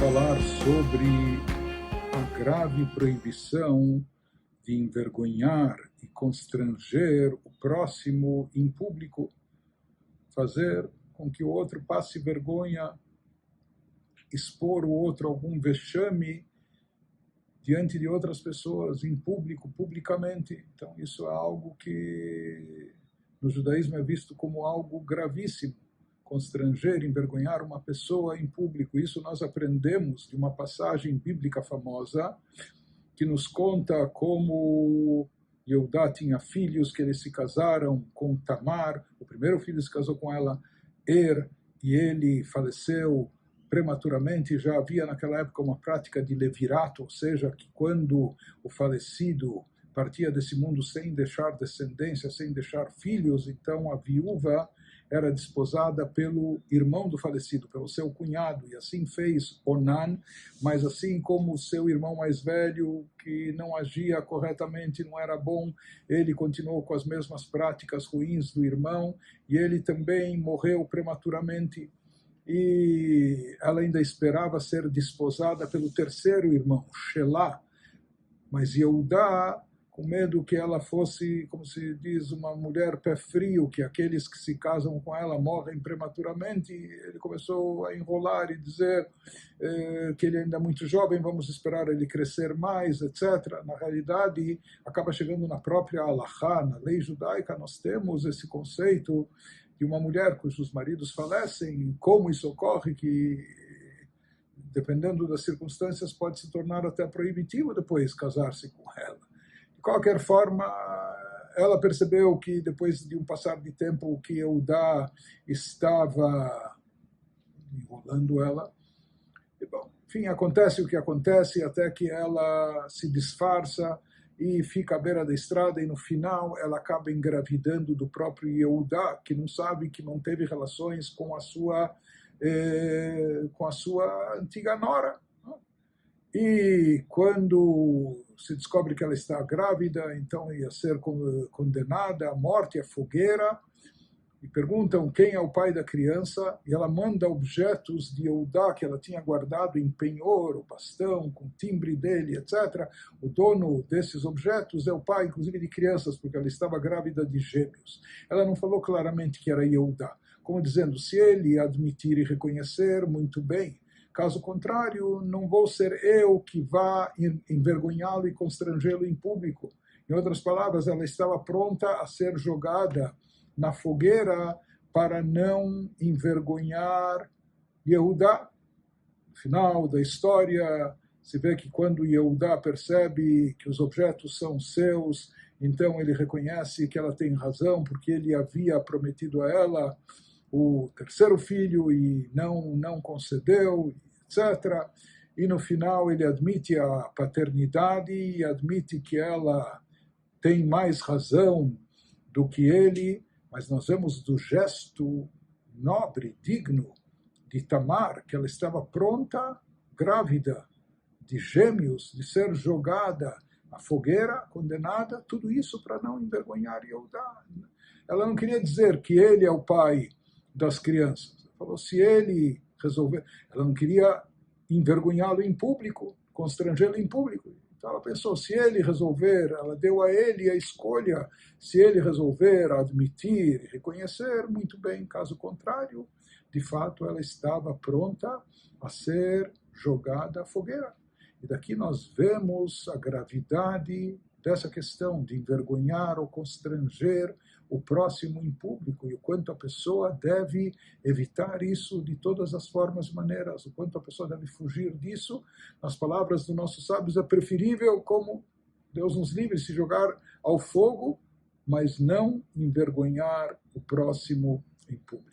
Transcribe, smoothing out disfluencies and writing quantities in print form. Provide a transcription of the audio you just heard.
falar sobre a grave proibição de envergonhar e constranger o próximo em público, fazer com que o outro passe vergonha, expor o outro a algum vexame diante de outras pessoas, em público, publicamente. Então, isso é algo que no judaísmo é visto como algo gravíssimo. Constranger, envergonhar uma pessoa em público. Isso nós aprendemos de uma passagem bíblica famosa que nos conta como Yehudá tinha filhos, que eles se casaram com Tamar. O primeiro filho se casou com ela, e ele faleceu prematuramente. Já havia naquela época uma prática de levirato, ou seja, que quando o falecido partia desse mundo sem deixar descendência, sem deixar filhos, então a viúva era desposada pelo irmão do falecido, pelo seu cunhado, e assim fez Onan, mas assim como o seu irmão mais velho, que não agia corretamente, não era bom, ele continuou com as mesmas práticas ruins do irmão, e ele também morreu prematuramente, e ela ainda esperava ser desposada pelo terceiro irmão, Shelah, mas Yehudá, com medo que ela fosse, como se diz, uma mulher pé frio, que aqueles que se casam com ela morrem prematuramente, ele começou a enrolar e dizer que ele ainda é muito jovem, vamos esperar ele crescer mais, etc. Na realidade, acaba chegando na própria Halachá, na lei judaica, nós temos esse conceito de uma mulher cujos maridos falecem, como isso ocorre, que dependendo das circunstâncias pode se tornar até proibitivo depois casar-se com ela. De qualquer forma, ela percebeu que depois de um passar de tempo que Yehudá estava enrolando ela, e bom, enfim, acontece o que acontece, até que ela se disfarça e fica à beira da estrada, e no final ela acaba engravidando do próprio Yehudá, que não sabe, que não teve relações com a sua antiga nora. E quando se descobre que ela está grávida, então ia ser condenada à morte, à fogueira, e perguntam quem é o pai da criança, e ela manda objetos de Yehudá que ela tinha guardado em penhor, o bastão com o timbre dele, etc. O dono desses objetos é o pai, inclusive, de crianças, porque ela estava grávida de gêmeos. Ela não falou claramente que era Yehudá, como dizendo, se ele admitir e reconhecer, muito bem. Caso contrário, não vou ser eu que vá envergonhá-lo e constrangê-lo em público. Em outras palavras, ela estava pronta a ser jogada na fogueira para não envergonhar Yehudá. No final da história, se vê que quando Yehudá percebe que os objetos são seus, então ele reconhece que ela tem razão, porque ele havia prometido a ela o terceiro filho e não concedeu, etc. E no final ele admite a paternidade e admite que ela tem mais razão do que ele, mas nós vemos do gesto nobre, digno de Tamar, que ela estava pronta, grávida de gêmeos, de ser jogada à fogueira, condenada, tudo isso para não envergonhar Yehudá. Ela não queria dizer que ele é o pai das crianças. Ela falou, se ele resolver, ela não queria envergonhá-lo em público, constrangê-lo em público. Então ela pensou, se ele resolver, ela deu a ele a escolha, se ele resolver admitir e reconhecer, muito bem, caso contrário, de fato ela estava pronta a ser jogada à fogueira. E daqui nós vemos a gravidade dessa questão de envergonhar ou constranger o próximo em público, e o quanto a pessoa deve evitar isso de todas as formas e maneiras, o quanto a pessoa deve fugir disso. Nas palavras dos nossos sábios, é preferível, como Deus nos livre, se jogar ao fogo, mas não envergonhar o próximo em público.